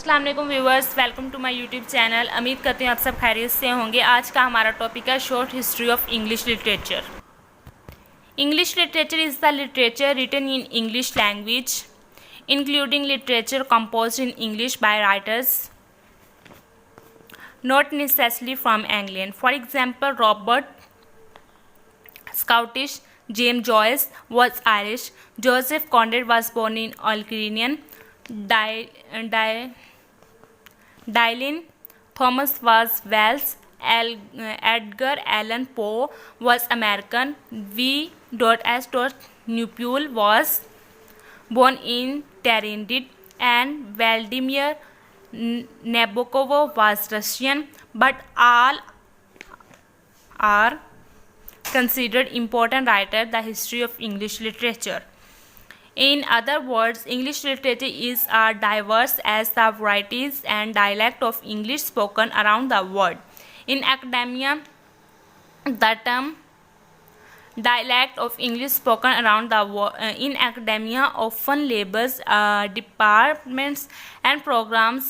अस्सलाम वालेकुम viewers, welcome to my YouTube channel. उम्मीद करती हूँ आप सब खैरियत से होंगे। आज का हमारा टॉपिक है short history of English literature. English literature is the literature written in English language including literature composed in English by writers not necessarily from England. For example, Robert Scottish, James Joyce was Irish, Joseph Conrad was born in Ukrainian, Dylan Thomas was Welsh, Edgar Allan Poe was American, V.S. Nupul was born in Tehran, and Vladimir Nabokov was Russian, but all are considered important writers in the history of English literature. In other words, English literature is as diverse as the varieties and dialect of English spoken around the world. In academia, the term dialect of English spoken around the world in academia often labels departments and programs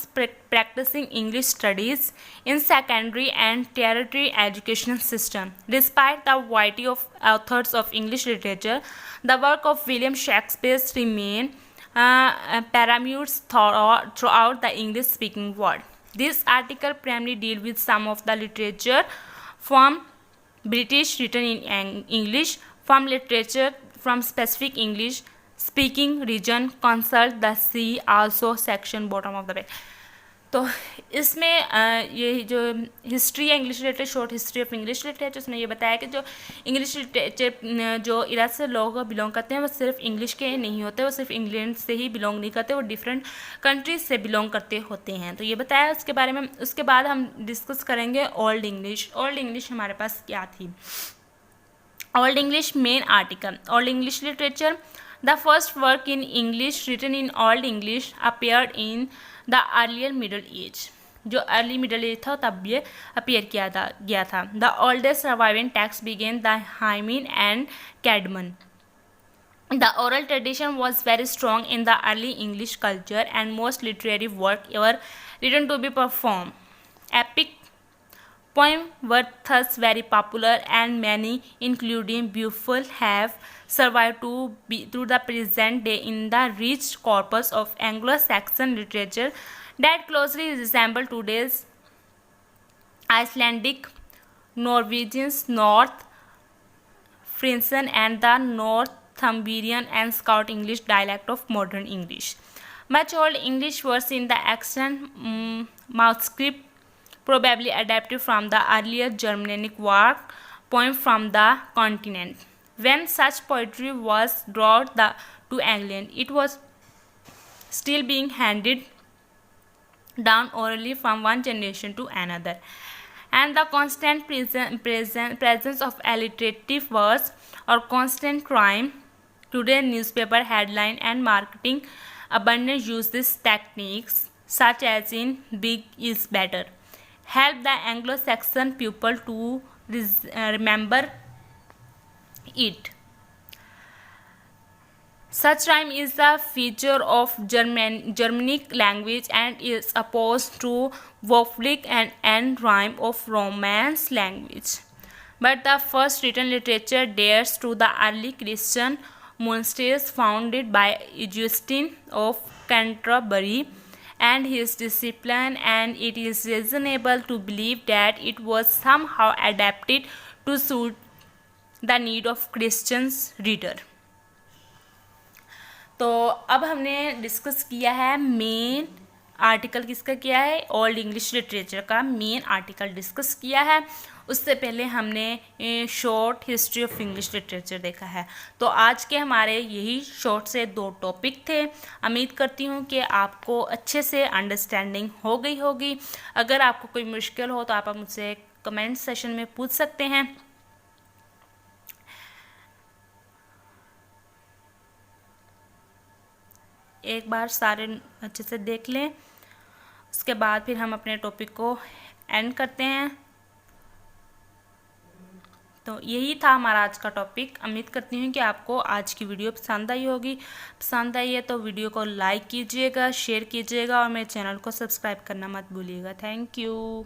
practicing English studies in secondary and tertiary education system. Despite the variety of authors of English literature, the work of William Shakespeare remain paramount throughout the English-speaking world. This article primarily deals with some of the literature from British written in English, from literature from specific English speaking region. Consult the see also section bottom of the page. तो इसमें ये जो history है English literature, short history of English literature, उसमें ये बताया कि जो इंग्लिश लिटरेचर जो इरा से लोग बिलोंग करते हैं वो सिर्फ इंग्लिश के नहीं होते, वो सिर्फ इंग्लैंड से ही बिलोंग नहीं करते, वो डिफरेंट कंट्रीज से बिलोंग करते होते हैं। तो ये बताया उसके बारे में। उसके बाद हम डिस्कस करेंगे ओल्ड इंग्लिश। ओल्ड इंग्लिश हमारे पास क्या थी? Old English main article. Old English literature, the first work in English written in old English appeared in the earlier middle age. जो अर्ली मिडल एज था तब ये अपेयर किया गया था। The oldest surviving text began the hymn and Caedmon. The oral tradition was very strong in the early English culture, and most literary work ever written to be performed. Epic poems were thus very popular, and many, including Beowulf, have survived through the present day in the rich corpus of Anglo-Saxon literature that closely resemble today's Icelandic, Norwegian, North Frisian, and the Northumbrian and Scout English dialect of modern English. Much Old English was in the ancient manuscript, probably adapted from the earlier Germanic work poem from the continent. When such poetry was brought to England, it was still being handed down orally from one generation to another, and the constant presence of alliterative words or constant rhyme. Today, newspaper headline and marketing abundance use these techniques, such as in "big is better," help the Anglo-Saxon people to remember it. Such rhyme is a feature of Germanic language and is opposed to vowelic and end rhyme of Romance language. But the first written literature dates to the early Christian monasteries founded by Augustine of Canterbury and his discipline, and it is reasonable to believe that it was somehow adapted to suit the need of Christian's reader. तो अब हमने discuss किया है main article किसका किया है? Old English literature का main article discuss किया है। उससे पहले हमने short history of English literature देखा है। तो आज के हमारे यही शॉर्ट से 2 टॉपिक थे। उम्मीद करती हूँ कि आपको अच्छे से अंडरस्टैंडिंग हो गई होगी। अगर आपको कोई मुश्किल हो तो आप मुझसे कमेंट सेशन में पूछ सकते हैं। एक बार सारे अच्छे से देख लें, उसके बाद फिर हम अपने टॉपिक को एंड करते हैं। तो यही था हमारा आज का टॉपिक। उम्मीद करती हूँ कि आपको आज की वीडियो पसंद आई होगी। पसंद आई है तो वीडियो को लाइक कीजिएगा, शेयर कीजिएगा और मेरे चैनल को सब्सक्राइब करना मत भूलिएगा। Thank you.